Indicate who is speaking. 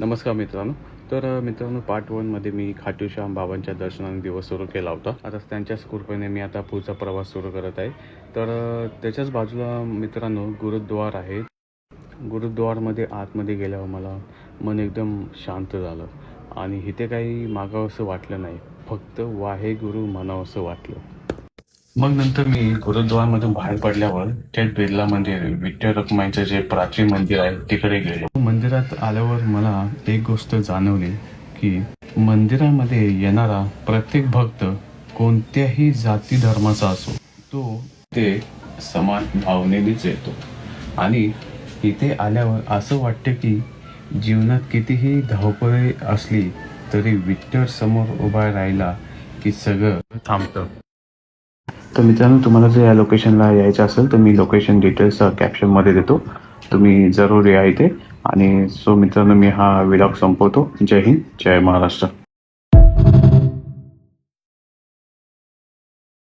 Speaker 1: नमस्कार मित्रांनो. मित्रांनो, पार्ट 1मध्ये मी खाटूश्याम बाबांच्या दर्शनाने दिवस सुरू केला होता. आता त्यांच्याच कृपेने मी आता पुढचा प्रवास सुरू करत आहे. त्याच्याच बाजूला मित्रांनो गुरुद्वार आहे. गुरुद्वारमध्ये आतमध्ये गेल्यावर मला मन एकदम शांत झालं आणि इथे काही मागावंसं वाटलं नाही, फक्त वाहेगुरु म्हणावंसं वाटलं. मग नंतर मी गुरुद्वारमधून बाहेर पडल्यावर थेट बिर्ला मंदिर, विठ्ठल रखुमाईचं जे प्राचीन मंदिर आहे तिकडे गेलो. मंदिरात आल्यावर मला एक गोष्ट जाणवली की मंदिरामध्ये येणारा प्रत्येक भक्त कोणत्याही जाती धर्माचा असो, तो ते समान भावनेनेच येतो. आणि इथे आल्यावर असं वाटतं की जीवनात कितीही धावपळी असली तरी विठ्ठल समोर उभा राहिला की सगळं थांबतं. तर मित्रांनो, तुम्हाला जर या लोकेशनला यायचं असेल तर मी लोकेशन डिटेल्स कॅप्शनमध्ये देतो, तुम्ही जरूर या इथे. आणि सो मित्रांनो, मी हा व्लॉग संपवतो. जय हिंद, जय महाराष्ट्र.